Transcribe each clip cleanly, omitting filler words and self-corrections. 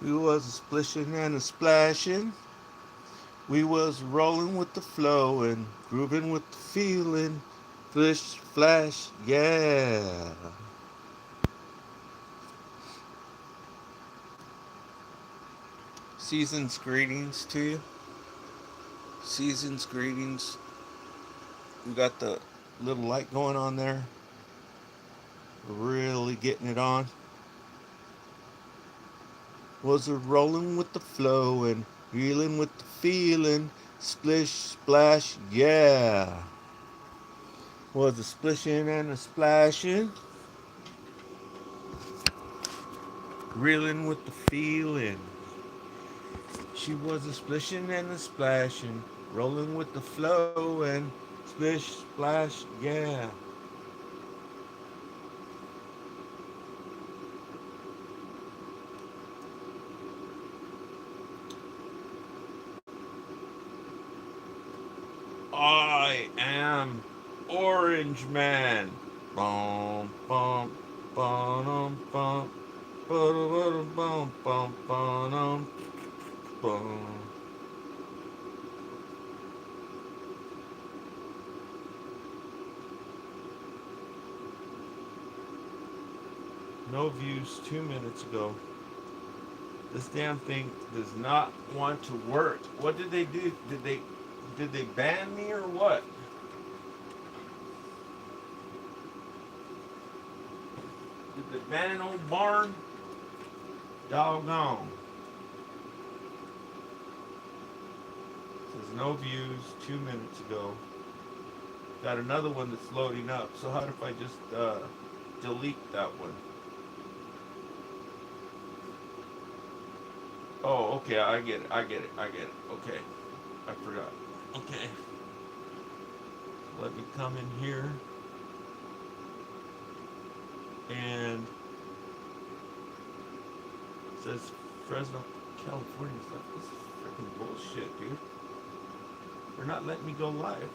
We was a splishing and a splashing. We was rolling with the flow and grooving with the feeling. Flish, flash, yeah. Season's greetings to you. Season's greetings. We got the little light going on there. We're really getting it on. Was a rolling with the flow and reeling with the feeling. Splish, splash, yeah. Was a splishing and a splashing. Reeling with the feeling. She was a splishing and a splashing. Rolling with the flow and splish, splash, yeah. I am Orange Man. Bum, bum, bum, bum, bum, bum, bum, bum, bum. No views 2 minutes ago. This damn thing does not want to work. What did they do? Did they ban me or what? Did they ban old Barn? Doggone. Says no views 2 minutes ago. Got another one that's loading up. So how if I just delete that one? Oh, okay, I get it. Okay, I forgot. Okay, let me come in here and it says Fresno, California stuff. This is freaking bullshit, dude. They're not letting me go live.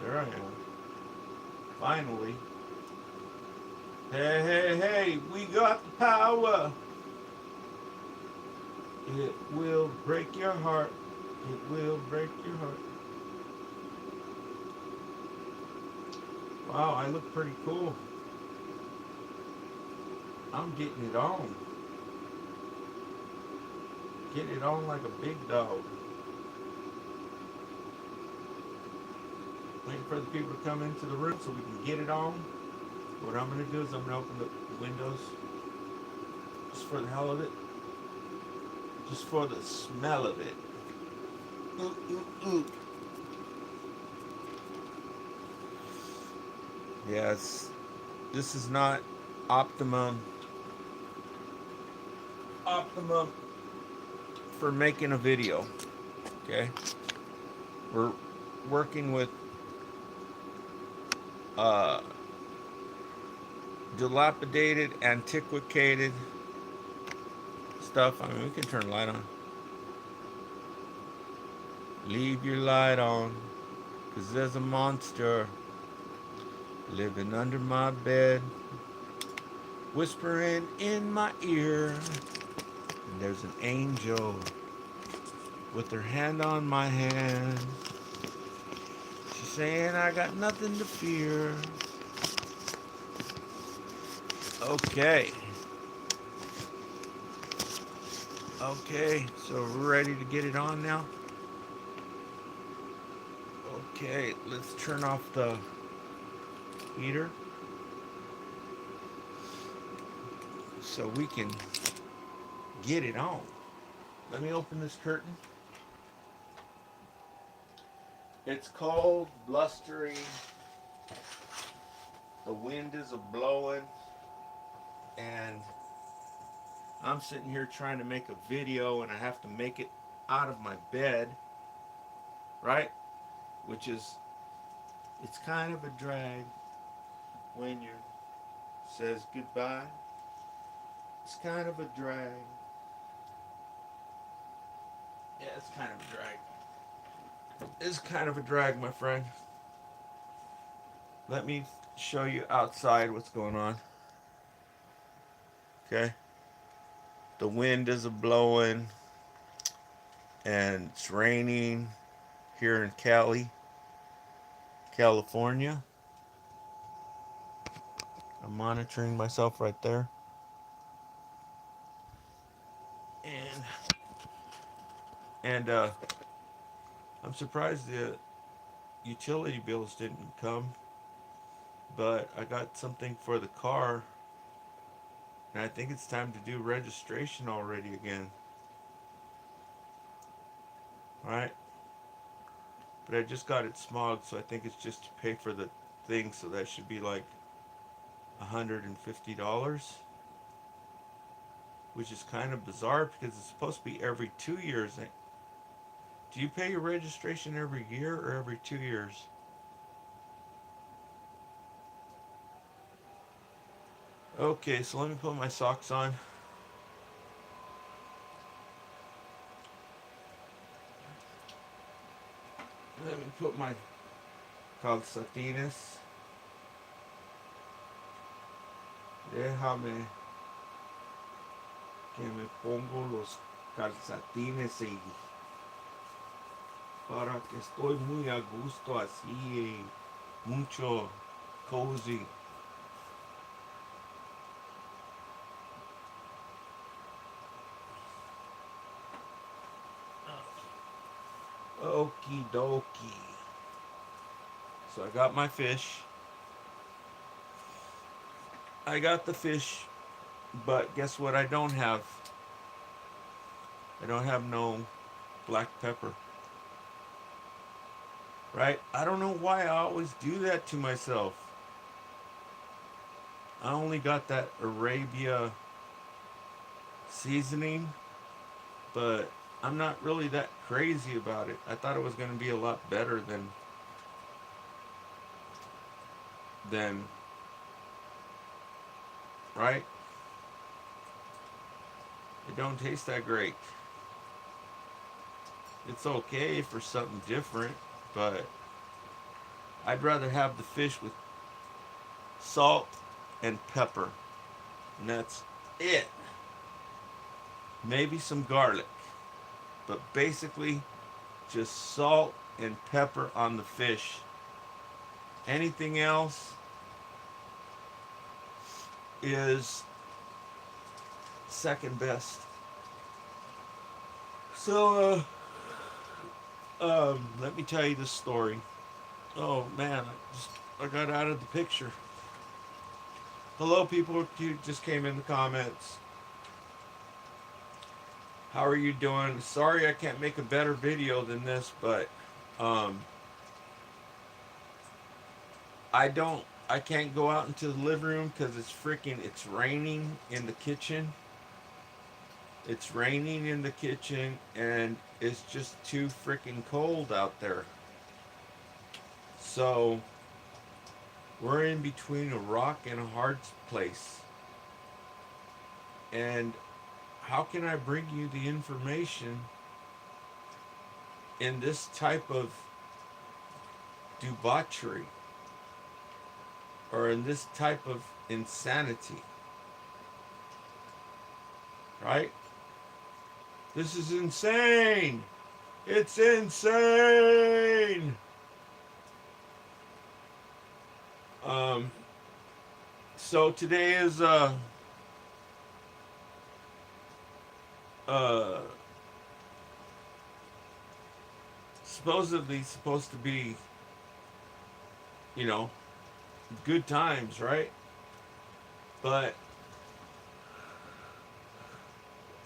There I am. Finally. Hey, hey, hey, we got the power. It will break your heart. It will break your heart. Wow, I look pretty cool. I'm getting it on. Getting it on like a big dog. Waiting for the people to come into the room so we can get it on. What I'm going to do is I'm going to open the windows just for the hell of it. Just for the smell of it. Ooh, ooh, ooh. Yes, this is not optimum optimum for making a video. Okay, we're working with uh, dilapidated, antiquated stuff. I mean, we can turn the light on. Leave your light on, 'cause there's a monster living under my bed, whispering in my ear. And there's an angel with her hand on my hand. She's saying I got nothing to fear. Okay. Okay, so we're ready to get it on now. Okay, let's turn off the heater so we can get it on. Let me open this curtain. It's cold, blustery. The wind is a blowing, and I'm sitting here trying to make a video, and I have to make it out of my bed, right? Which is, it's kind of a drag when you says goodbye. It's kind of a drag. Yeah, it's kind of a drag. is kind of a drag, my friend. Let me show you outside what's going on. Okay. The wind is blowing and it's raining here in Cali, California. I'm monitoring myself right there. And and I'm surprised the utility bills didn't come, but I got something for the car, and I think it's time to do registration already again. All right, but I just got it smogged, so I think it's just to pay for the thing. So that should be like $150, which is kind of bizarre because it's supposed to be every 2 years. Do you pay your registration every year or every 2 years? Okay, so let me put my socks on. Let me put my calcetines. Déjame que me pongo los calcetines y para que estoy muy a gusto así, mucho cozy. Okie dokie. So I got my fish. I got the fish, but guess what I don't have? I don't have no black pepper. Right? I don't know why I always do that to myself. I only got that Arabia seasoning, but I'm not really that crazy about it. I thought it was going to be a lot better than right? It don't taste that great. It's okay for something different, but I'd rather have the fish with salt and pepper. And that's it. Maybe some garlic, but basically just salt and pepper on the fish. Anything else is second best. So, let me tell you this story. Oh man, I got out of the picture. Hello, people who just came in the comments. How are you doing? Sorry I can't make a better video than this, but um, I can't go out into the living room because it's raining in the kitchen. It's raining in the kitchen and it's just too freaking cold out there. So we're in between a rock and a hard place. And how can I bring you the information in this type of debauchery or in this type of insanity? Right? This is insane. It's insane. Um, so today is uh supposedly supposed to be, you know, good times, right? But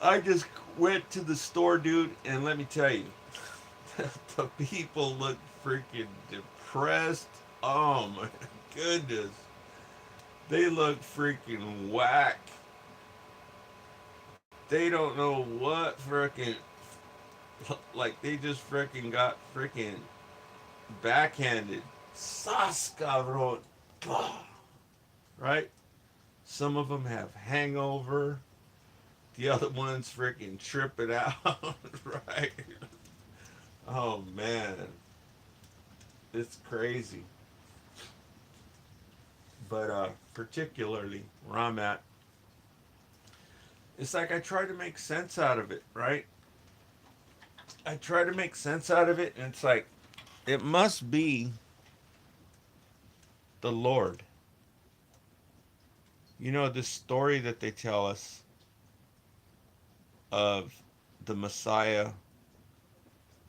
I just went to the store, dude, and let me tell you, the people look freaking depressed. Oh my goodness. They look freaking whack. They don't know what freaking, like they just freaking got freaking backhanded. Sas, cabrón. Right? Some of them have hangover. The other ones freaking trip it out. Right? Oh man. It's crazy. But particularly where I'm at, it's like I try to make sense out of it, right? I try to make sense out of it, and it's like it must be the Lord. You know, this story that they tell us of the Messiah,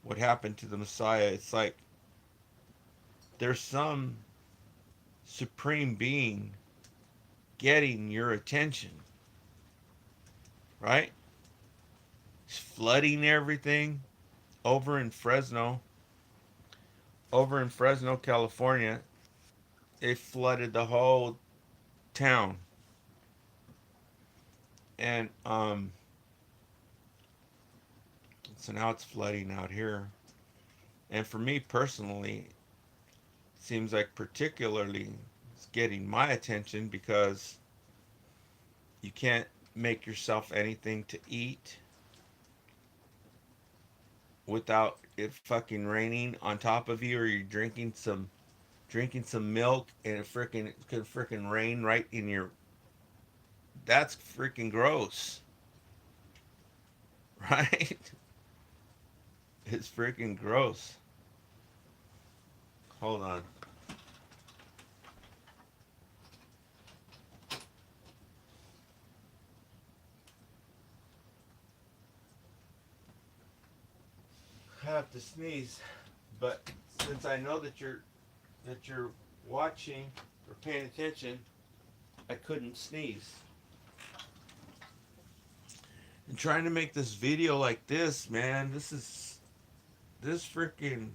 what happened to the Messiah. It's like there's some supreme being getting your attention, right? It's flooding everything over in Fresno, over in Fresno, California. It flooded the whole town, and so now it's flooding out here. And for me personally, it seems like particularly it's getting my attention because you can't make yourself anything to eat without it fucking raining on top of you, or you're drinking some milk and it could freaking rain right in your. That's freaking gross, right? It's freaking gross. Hold on. I have to sneeze, but since I know that you're watching or paying attention, I couldn't sneeze. And trying to make this video like this, man, this freaking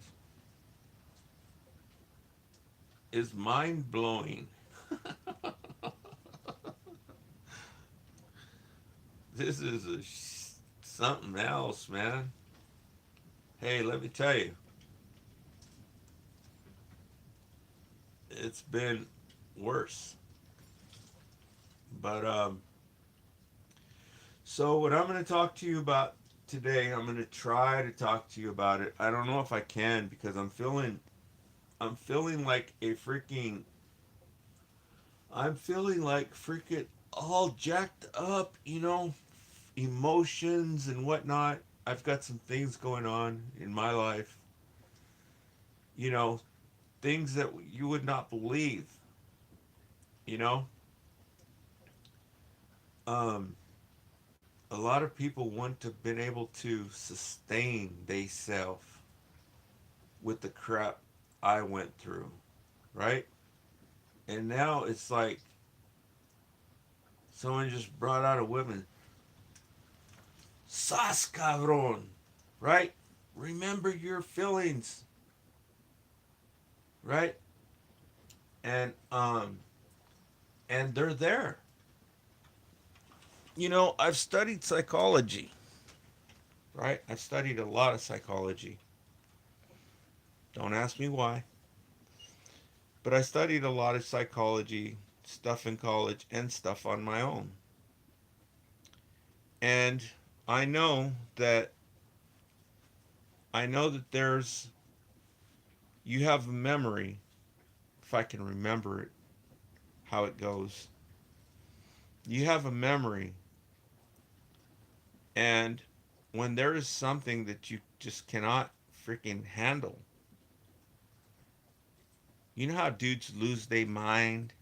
is mind blowing. This is something else, man. Hey, let me tell you, it's been worse. But so what I'm going to talk to you about today, I'm going to try to talk to you about it. I don't know if I can because I'm feeling like a freaking I'm feeling like freaking all jacked up, emotions and whatnot. I've got some things going on in my life, you know, things that you would not believe, you know. Um, a lot of people want to been able to sustain theyself with the crap I went through, right? And now it's like someone just brought out a woman, sas cabron, right? Remember your feelings, right? And and they're there. I've studied psychology, right? I've studied a lot of psychology. Don't ask me why, but I studied a lot of psychology stuff in college and stuff on my own. And I know that I know that you have a memory, if I can remember it, how it goes. You have a memory, and when there is something that you just cannot freaking handle, you know how dudes lose their mind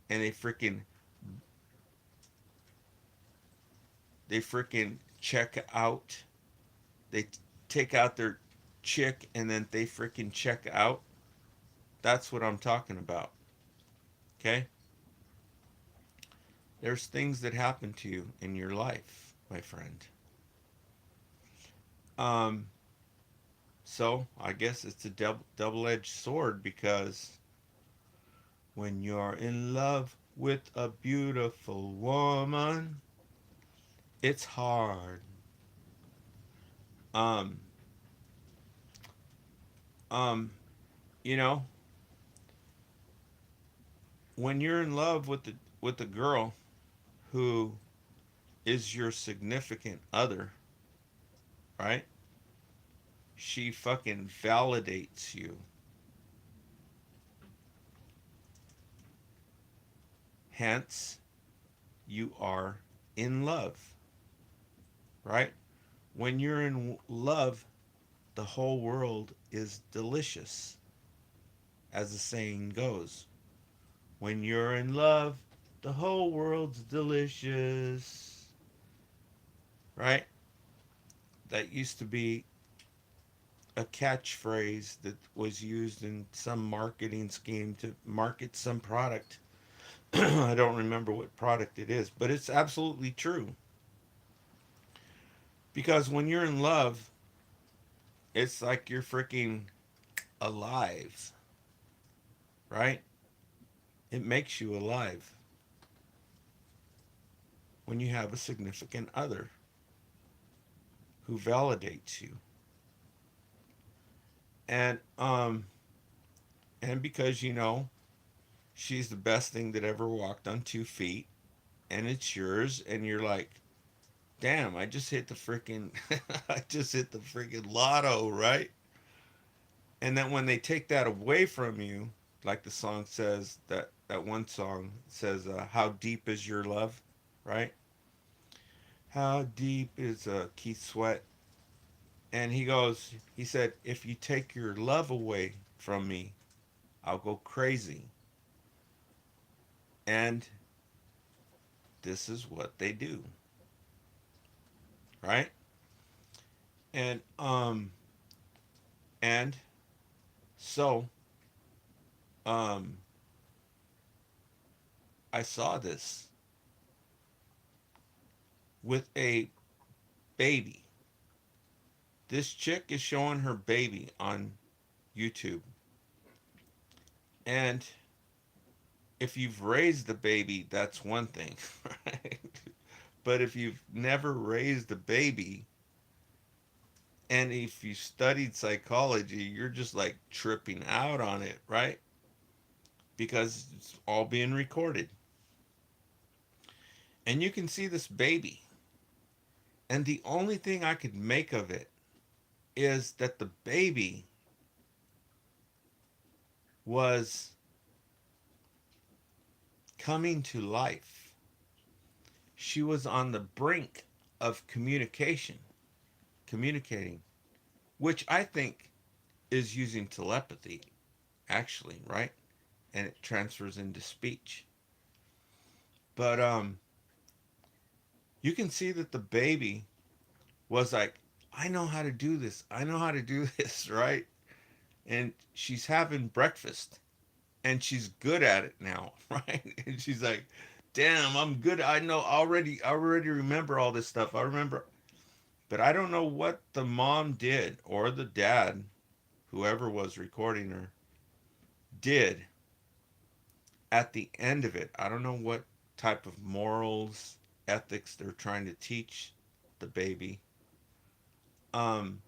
and they freaking check out. They take out their chick and then they freaking check out. That's what I'm talking about. Okay? There's things that happen to you in your life, my friend. Um, so I guess it's a double-edged sword because when you're in love with a beautiful woman, it's hard. Um, um, you know, when you're in love with the girl who is your significant other, right? She fucking validates you. Hence, you are in love, right? When you're in love, the whole world is delicious, as the saying goes. When you're in love, the whole world's delicious, right? That used to be a catchphrase that was used in some marketing scheme to market some product. I don't remember what product it is, but it's absolutely true. Because when you're in love, it's like you're freaking alive, right? It makes you alive when you have a significant other who validates you. And and because she's the best thing that ever walked on 2 feet, and it's yours, and you're like, damn, I just hit the freaking I just hit the freaking lotto, right? And then when they take that away from you, like the song says, that one song says, how deep is your love, right? How deep is Keith Sweat? And he said, if you take your love away from me, I'll go crazy. And this is what they do, right? And and so um I saw this with a baby. This chick is showing her baby on YouTube. And if you've raised a baby, that's one thing, right? But if you've never raised a baby, and if you studied psychology, you're just like tripping out on it, right? Because it's all being recorded. And you can see this baby. And the only thing I could make of it is that the baby was coming to life. She was on the brink of communicating, which I think is using telepathy, actually, right? And it transfers into speech. But you can see that the baby was like, I know how to do this. I know how to do this, right? And she's having breakfast and she's good at it now, right? And she's like, damn, I'm good. I know I already remember all this stuff. I remember, but I don't know what the mom did or the dad, whoever was recording her, did at the end of it. I don't know what type of morals, ethics they're trying to teach the baby, um,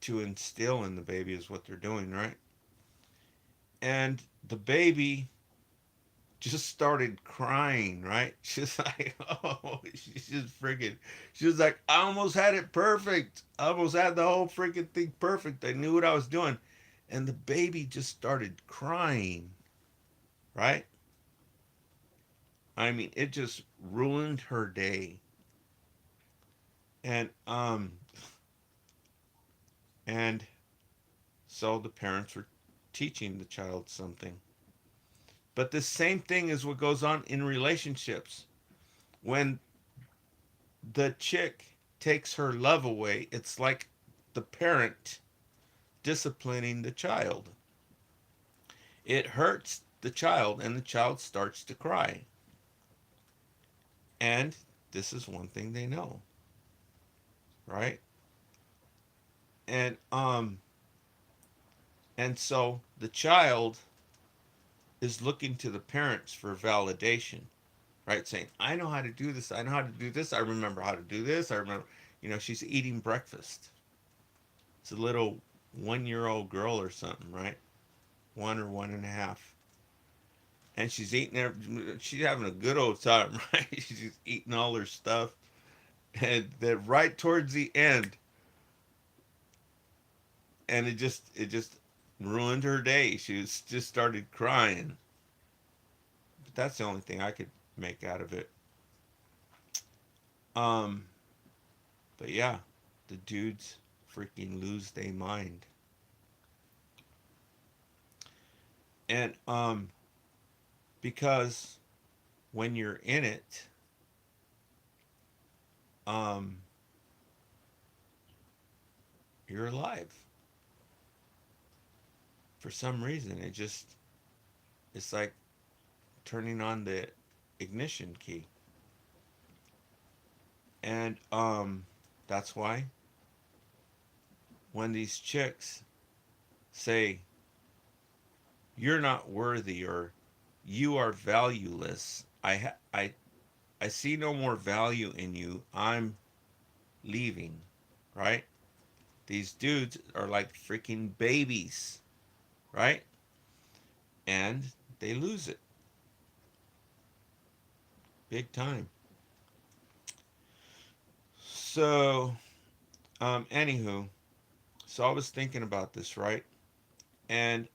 to instill in the baby is what they're doing, right? And the baby just started crying, right? She's like, oh, she's just freaking, she was like, I almost had it perfect. I almost had the whole freaking thing perfect. I knew what I was doing. And the baby just started crying, right? I mean, it just ruined her day. And and so the parents were teaching the child something. But the same thing is what goes on in relationships. When the chick takes her love away, it's like the parent disciplining the child. It hurts the child, and the child starts to cry. And this is one thing they know, right? And and so the child is looking to the parents for validation, right? Saying, I know how to do this. I know how to do this. I remember how to do this. I remember, she's eating breakfast. It's a little 1 year old girl or something, right? One or one and a half. And she's eating, she's having a good old time, right? She's eating all her stuff. And then right towards the end, and it just ruined her day. She was just started crying. that's the only thing I could make out of it. Um, but yeah, the dudes freaking lose their mind. And because when you're in it, um, you're alive. For some reason, it's like turning on the ignition key. And that's why when these chicks say you're not worthy or you are valueless, I see no more value in you. I'm leaving, right? These dudes are like freaking babies, right? And they lose it big time. So, anywho, so I was thinking about this, right? And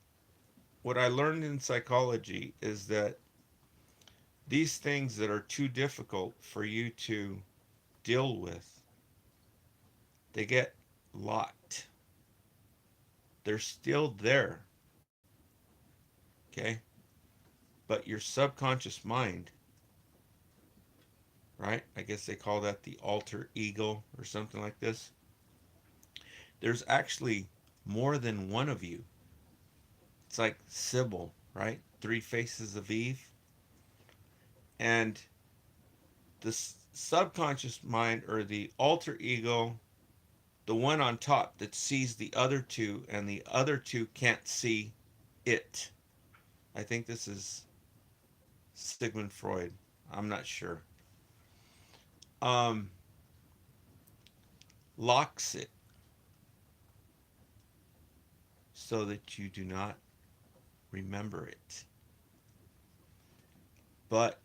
what I learned in psychology is that these things that are too difficult for you to deal with, they get locked. They're still there, okay? But your subconscious mind, right? I guess they call that the alter ego or something like this. There's actually more than one of you. It's like Sybil, right? Three Faces of Eve. And the subconscious mind or the alter ego, the one on top that sees the other two and the other two can't see it. I think this is Sigmund Freud. I'm not sure. Um, Locks it so that you do not remember it. But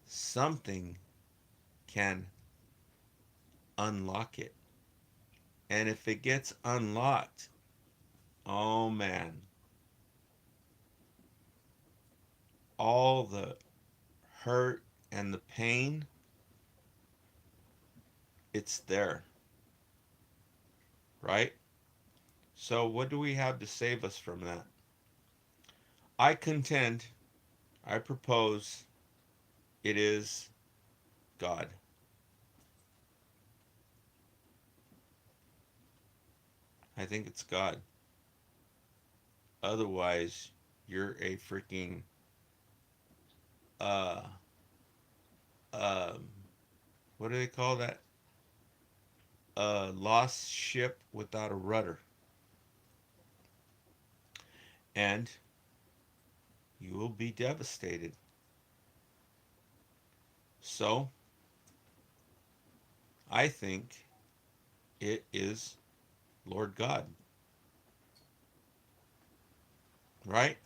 something can unlock it. And if it gets unlocked, oh man, all the hurt and the pain, it's there, right? So, what do we have to save us from that? I contend, I propose, it is God. I think it's God. Otherwise, you're a freaking uh um what do they call that? A lost ship without a rudder. And you will be devastated. So, I think it is Lord God, right?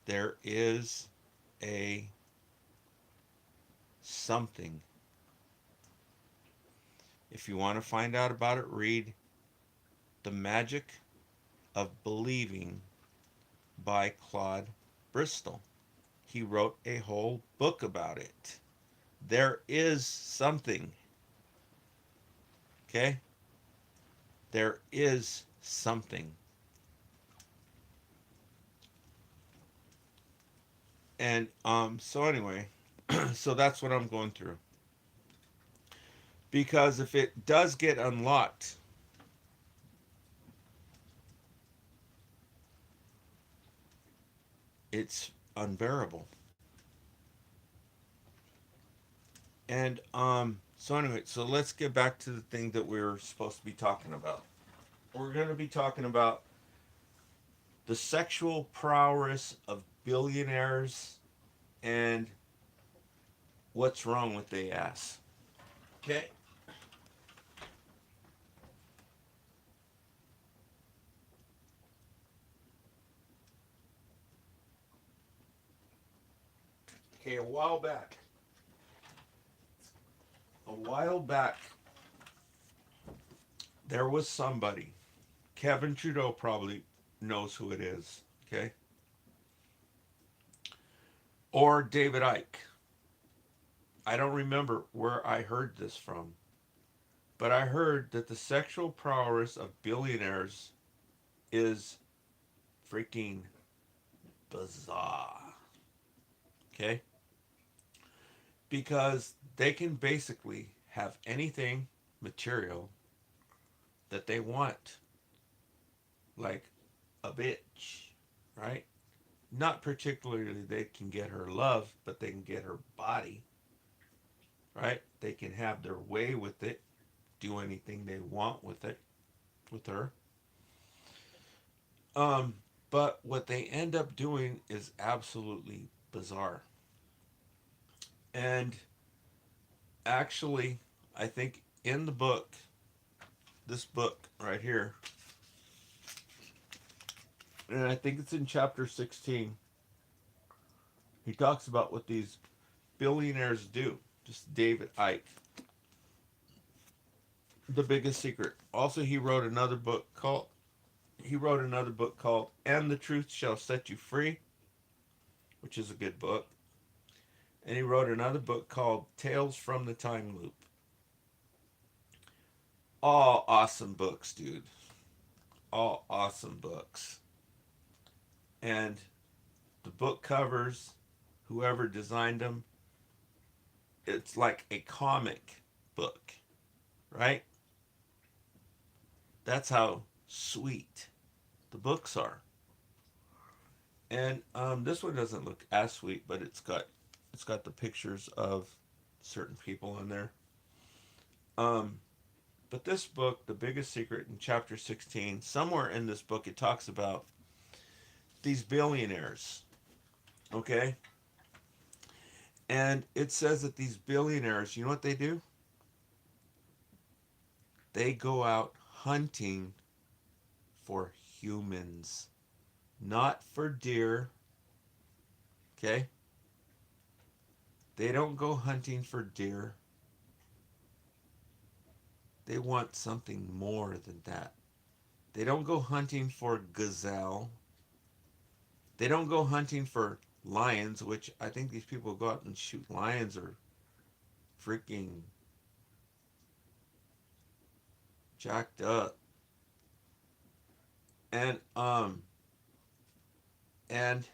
There is a something. If you want to find out about it, read The Magic of Believing by Claude Bristol. He wrote a whole book about it. There is something, okay? There is something. And so anyway, so that's what I'm going through. Because if it does get unlocked, it's unbearable. And so anyway, so let's get back to the thing that we were supposed to be talking about. We're going to be talking about the sexual prowess of billionaires and what's wrong with the ass. Okay? Okay, a while back, there was somebody. Kevin Trudeau probably knows who it is. Okay? Or David Icke. I don't remember where I heard this from, but I heard that the sexual prowess of billionaires is freaking bizarre. Okay? Because they can basically have anything material that they want, like a bitch, right? Not particularly they can get her love, but they can get her body, right? They can have their way with it, do anything they want with it, with her. Um, but what they end up doing is absolutely bizarre. And actually, I think in the book, this book right here, and I think it's in chapter 16, he talks about what these billionaires do. Just David Icke, The Biggest Secret. Also, he wrote another book called And the Truth Shall Set You Free, which is a good book. And he wrote another book called Tales from the Time Loop. All awesome books, dude. All awesome books. And the book covers, whoever designed them, it's like a comic book, right? That's how sweet the books are. And this one doesn't look as sweet, but it's got the pictures of certain people in there. Um, but this book, The Biggest Secret, in chapter 16, somewhere in this book, it talks about these billionaires. Okay, and it says that these billionaires, you know what they do? They go out hunting for humans, not for deer. Okay, they don't go hunting for deer. They want something more than that. They don't go hunting for gazelle. They don't go hunting for lions, which I think these people go out and shoot lions or freaking jacked up. And and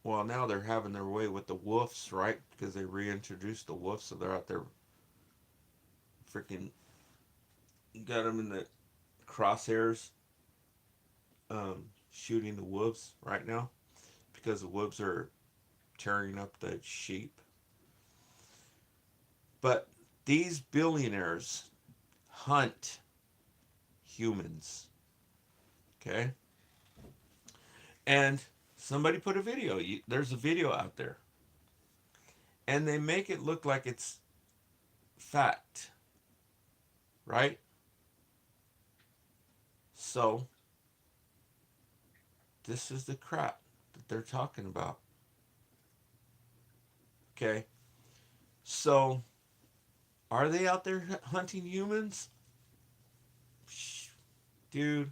well, now they're having their way with the wolves, right? Because they reintroduced the wolves, so they're out there freaking got them in the crosshairs, shooting the wolves right now because the wolves are tearing up the sheep. But these billionaires hunt humans, okay? And somebody put a video. There's a video out there, and they make it look like it's fact, right? So this is the crap that they're talking about. Okay, so are they out there hunting humans? Dude,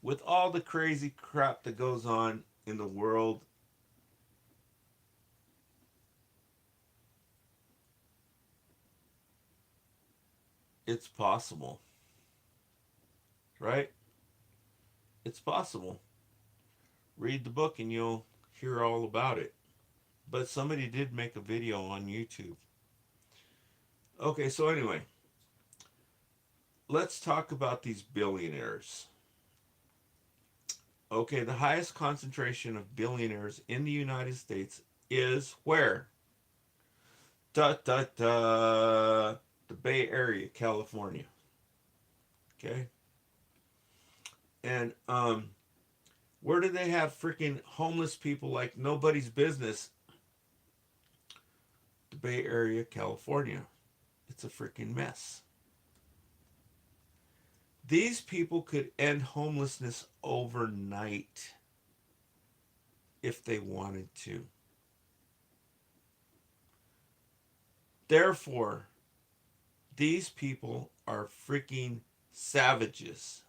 with all the crazy crap that goes on in the world, it's possible, right? It's possible. Read the book and you'll hear all about it. But somebody did make a video on YouTube. Okay, so anyway, let's talk about these billionaires. Okay, the highest concentration of billionaires in the United States is where? Da da da. The Bay Area, California. Okay? And where do they have freaking homeless people like nobody's business? The Bay Area, California. It's a freaking mess. These people could end homelessness overnight if they wanted to. Therefore, these people are freaking savages.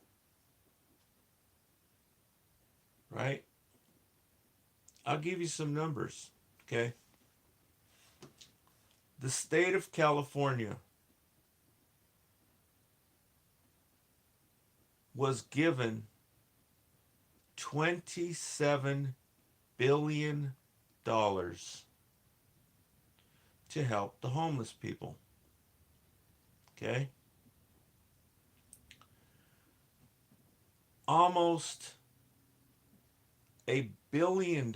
right? I'll give you some numbers, okay? The state of California was given $27 billion to help the homeless people, okay? Almost $1 billion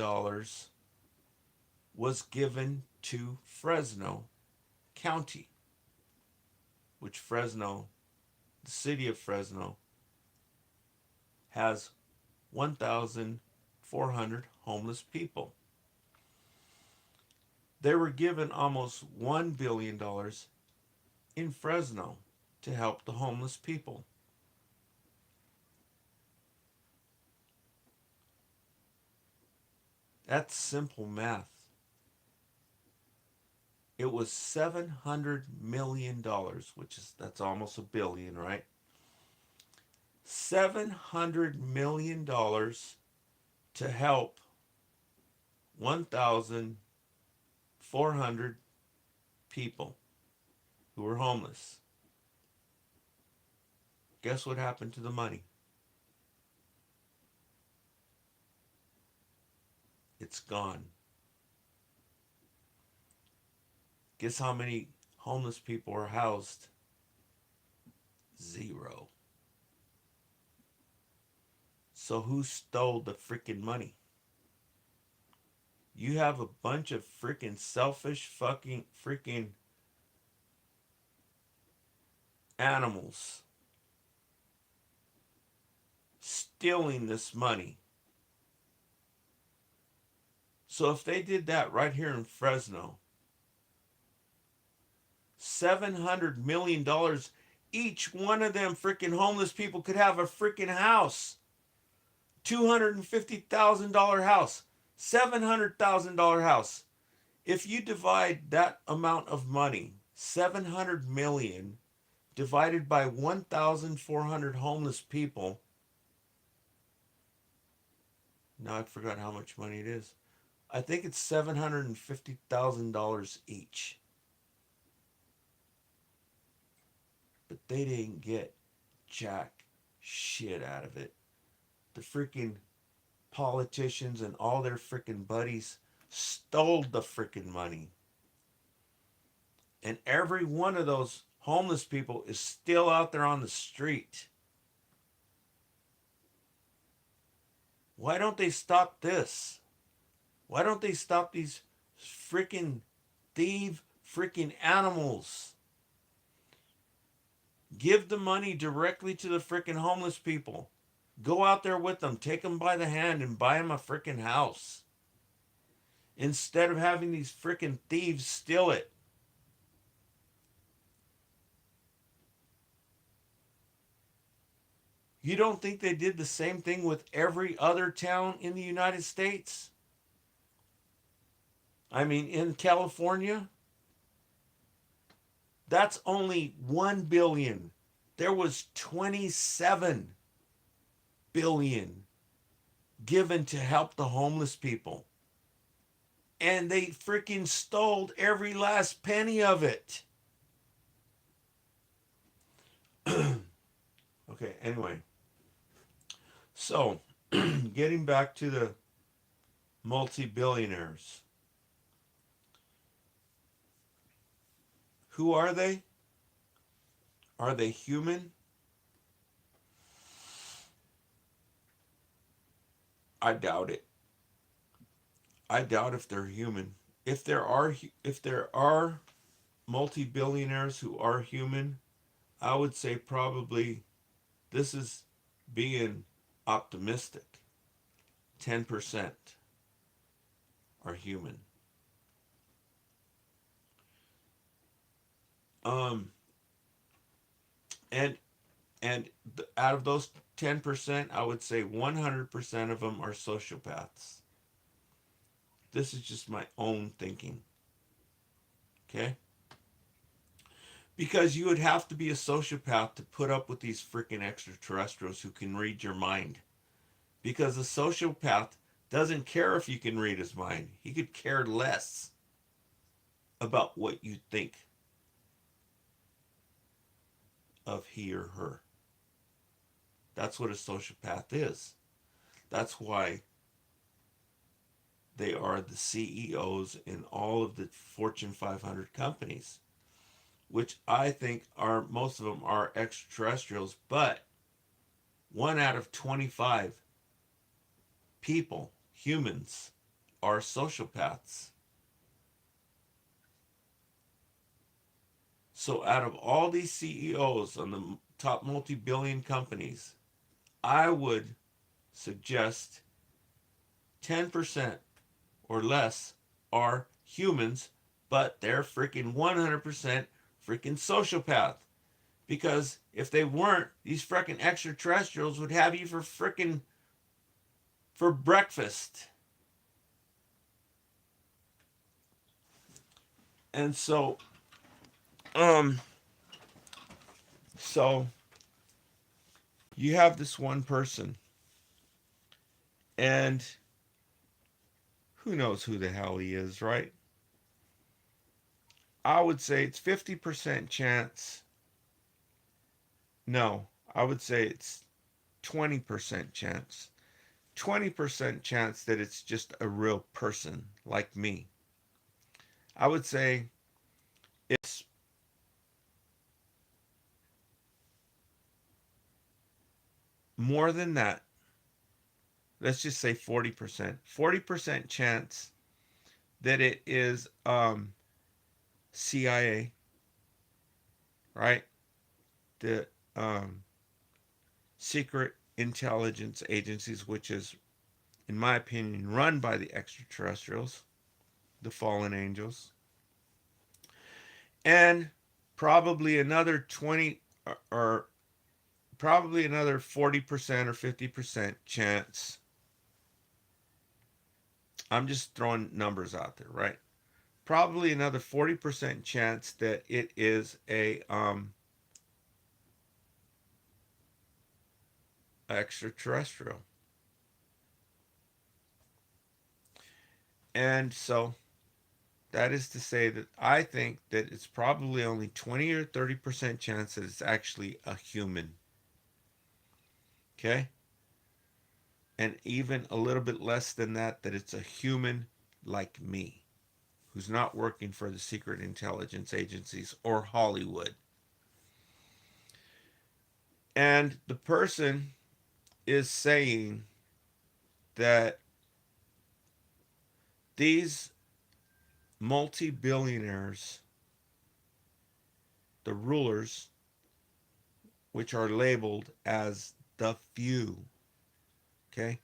was given to Fresno County, which Fresno, the city of Fresno, has 1,400 homeless people. They were given almost $1 billion in Fresno to help the homeless people. That's simple math. It was $700 million, that's almost $1 billion, right? $700 million to help 1,400 people who were homeless. Guess what happened to the money? It's gone. Guess how many homeless people are housed? 0. So who stole the freaking money? You have a bunch of freaking selfish fucking freaking animals stealing this money. So if they did that right here in Fresno, $700 million, each one of them freaking homeless people could have a freaking house. $250,000 house, $700,000 house. If you divide that amount of money, 700 million divided by 1,400 homeless people, now I forgot how much money it is. I think it's $750,000 each. But they didn't get jack shit out of it. The freaking politicians and all their freaking buddies stole the freaking money. And every one of those homeless people is still out there on the street. Why don't they stop this? Why don't they stop these freaking thief freaking animals? Give the money directly to the freaking homeless people. Go out there with them, take them by the hand and buy them a freaking house. Instead of having these freaking thieves steal it. You don't think they did the same thing with every other town in the United States? I mean, in California? That's only 1 billion. There was 27 billion given to help the homeless people. And they freaking stole every last penny of it. Okay, anyway. So, getting back to the multi-billionaires. Who are they? Are they human? I doubt it. I doubt if they're human. If there are multi-billionaires who are human, I would say probably this is being optimistic. 10% are human. And out of those 10%, I would say 100% of them are sociopaths. This is just my own thinking. Okay? Because you would have to be a sociopath to put up with these freaking extraterrestrials who can read your mind. Because a sociopath doesn't care if you can read his mind. He could care less about what you think of he or her. That's what a sociopath is. That's why they are the CEOs in all of the Fortune 500 companies, which I think are, most of them are extraterrestrials, but 1 out of 25 people, humans, are sociopaths. So out of all these CEOs on the top multi-billion companies, I would suggest 10% or less are humans, but they're freaking 100% freaking sociopath. Because if they weren't, these freaking extraterrestrials would have you for freaking for breakfast. And um so you have this one person, and who knows who the hell he is, right? I would say it's 50% chance. No, I would say it's 20% chance. 20% chance that it's just a real person like me. I would say it's more than that. Let's just say 40%. 40% chance that it is CIA, right? The secret intelligence agencies, which is, in my opinion, run by the extraterrestrials, the fallen angels. And probably another 20 or probably another 40% or 50% chance. I'm just throwing numbers out there, right? Probably another 40% chance that it is a extraterrestrial. And so that is to say that I think that it's probably only 20 or 30% chance that it's actually a human. Okay? And even a little bit less than that, that it's a human like me, who's not working for the secret intelligence agencies or Hollywood. And the person is saying that these multi-billionaires, the rulers, which are labeled as the few, okay,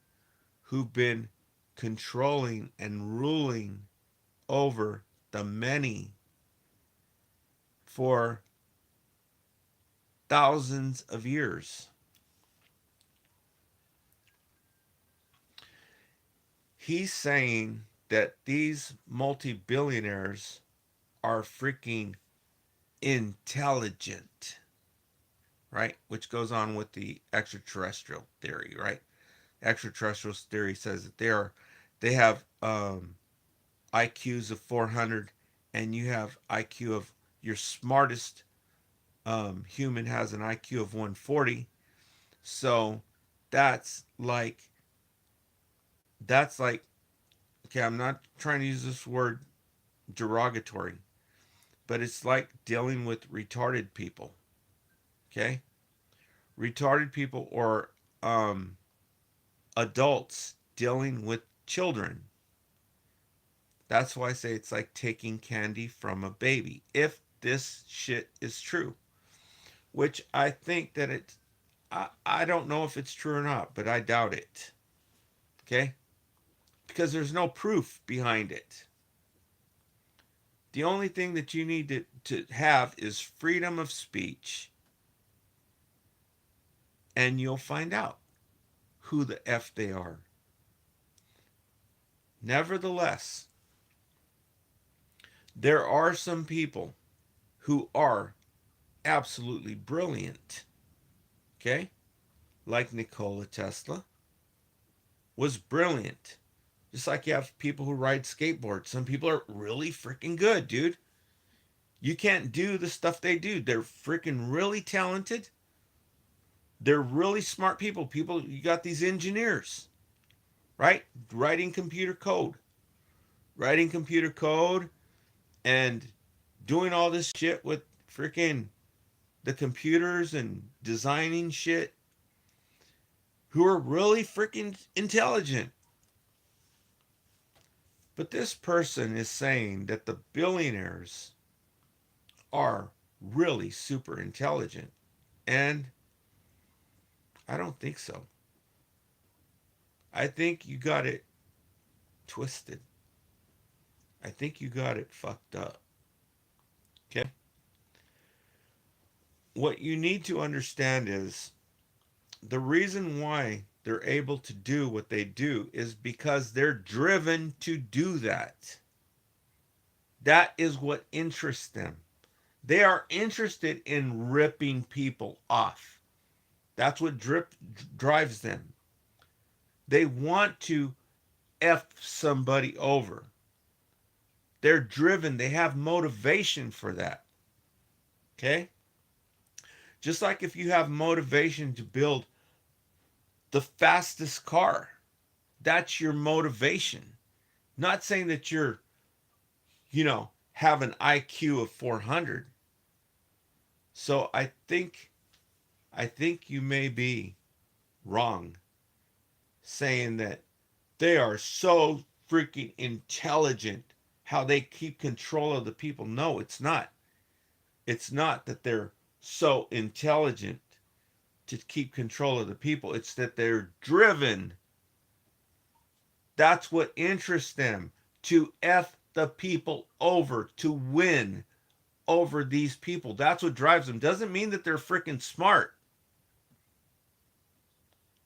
who've been controlling and ruling over the many for thousands of years. He's saying that these multi-billionaires are freaking intelligent, right? Which goes on with the extraterrestrial theory, right? Extraterrestrial theory says that they have IQs of 400, and you have IQ of your smartest human has an IQ of 140. So that's like that's like okay, I'm not trying to use this word derogatory, but it's like dealing with retarded people. Okay? Retarded people or adults dealing with children. That's why I say it's like taking candy from a baby. If this shit is true, which I think that I don't know if it's true or not, but I doubt it. Okay? Because there's no proof behind it. The only thing that you need to have is freedom of speech, and you'll find out who the F they are. Nevertheless, there are some people who are absolutely brilliant, okay? Like Nikola Tesla, was brilliant. Just like you have people who ride skateboards. Some people are really freaking good, dude. You can't do the stuff they do. They're freaking really talented. They're really smart people. People, you got these engineers, right? Writing computer code and doing all this shit with freaking the computers and designing shit who are really freaking intelligent. But this person is saying that the billionaires are really super intelligent. And I don't think so. I think you got it twisted. I think you got it fucked up. Okay? What you need to understand is the reason why they're able to do what they do is because they're driven to do that. That is what interests them. They are interested in ripping people off. That's what drives them. They want to F somebody over. They're driven. They have motivation for that. Okay? Just like if you have motivation to build the fastest car, that's your motivation. Not saying that have an IQ of 400. So I think you may be wrong saying that they are so freaking intelligent how they keep control of the people. No, it's not. It's not that they're so intelligent to keep control of the people. It's that they're driven. That's what interests them, to F the people over, to win over these people. That's what drives them. Doesn't mean that they're freaking smart.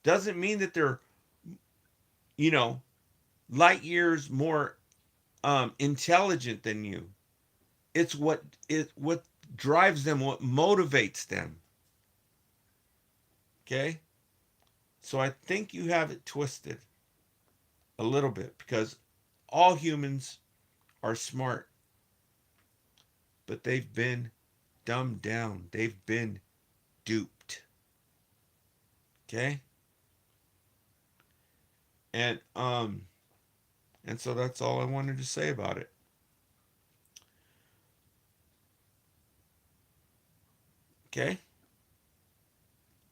Doesn't mean that they're, you know, light years more intelligent than you. It's what drives them, what motivates them. Okay? So I think you have it twisted a little bit, because all humans are smart, but they've been dumbed down. They've been duped. Okay? And so that's all I wanted to say about it. Okay?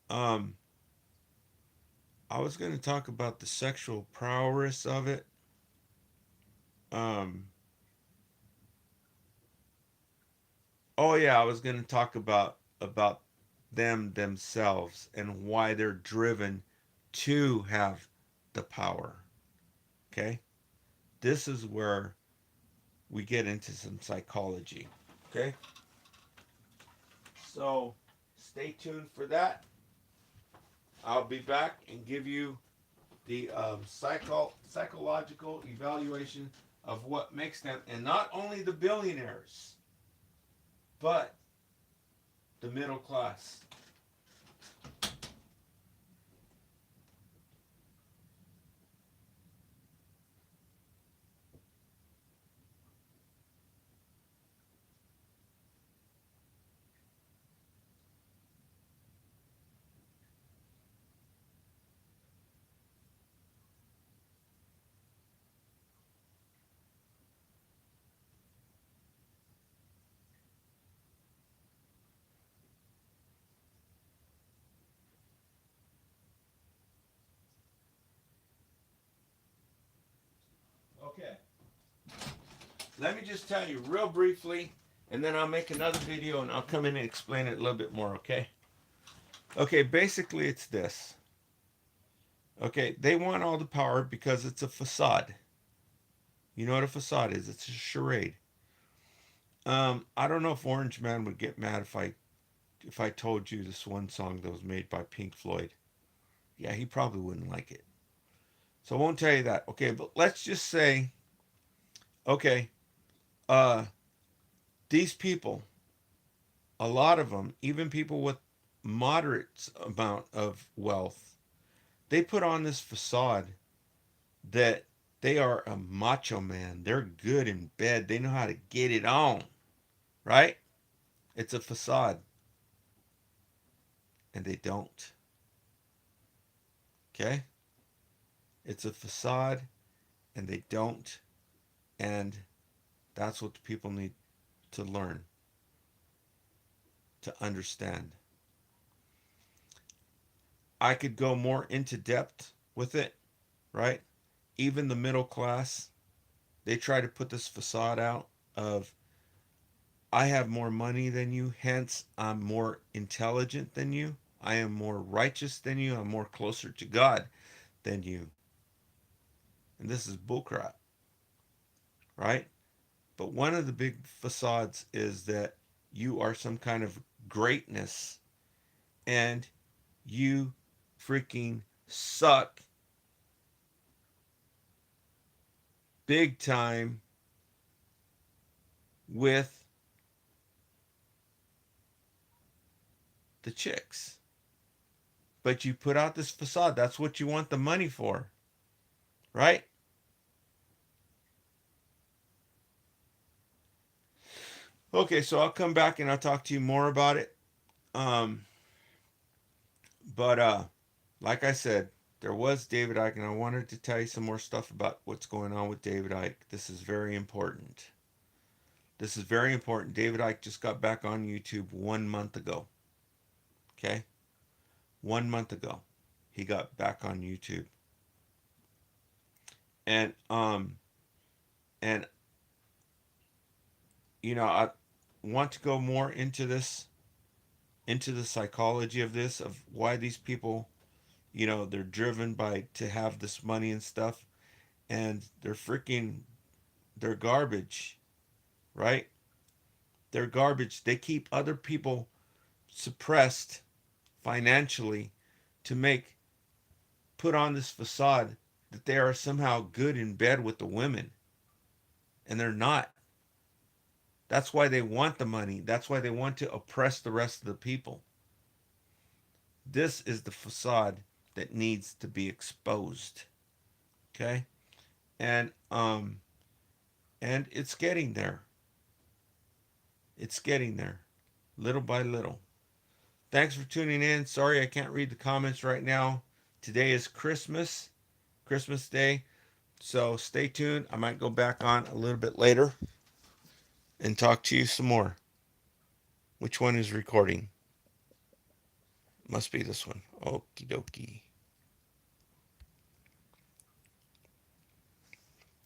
Um I was going to talk about the sexual prowess of it. Um oh yeah, I was going to talk about them themselves and why they're driven to have the power. Okay? This is where we get into some psychology. Okay? So stay tuned for that. I'll be back and give you the psychological evaluation of what makes them, and not only the billionaires, but the middle class. Okay. Let me just tell you real briefly, and then I'll make another video and I'll come in and explain it a little bit more, okay? Okay, basically it's this. Okay, they want all the power because it's a facade. You know what a facade is? It's a charade. I don't know if Orange Man would get mad if I told you this one song that was made by Pink Floyd. Yeah, he probably wouldn't like it. So I won't tell you that. Okay, but let's just say, okay, uh, these people, a lot of them, even people with moderate amount of wealth, they put on this facade that they are a macho man. They're good in bed. They know how to get it on, right? It's a facade, and they don't. Okay? It's a facade, and they don't. And that's what the people need to learn, to understand. I could go more into depth with it, right? Even the middle class, they try to put this facade out of I have more money than you, hence I'm more intelligent than you. I am more righteous than you. I'm more closer to God than you. And this is bullcrap, right? But one of the big facades is that you are some kind of greatness and you freaking suck big time with the chicks. But you put out this facade. That's what you want the money for, right? Okay, so I'll come back and I'll talk to you more about it. Um, but like I said, there was David Icke, and I wanted to tell you some more stuff about what's going on with David Icke. This is very important. This is very important. David Icke just got back on YouTube 1 month ago. Okay? 1 month ago. He got back on YouTube. And and I want to go more into this, into the psychology of this, of why these people, they're driven by to have this money and stuff, and they're garbage, right? They're garbage. They keep other people suppressed financially to put on this facade that they are somehow good in bed with the women, and they're not. That's why they want the money. That's why they want to oppress the rest of the people. This is the facade that needs to be exposed. Okay? And it's getting there. It's getting there. Little by little. Thanks for tuning in. Sorry I can't read the comments right now. Today is Christmas Day. So stay tuned. I might go back on a little bit later and talk to you some more. Which one is recording? Must be this one. Okie dokie.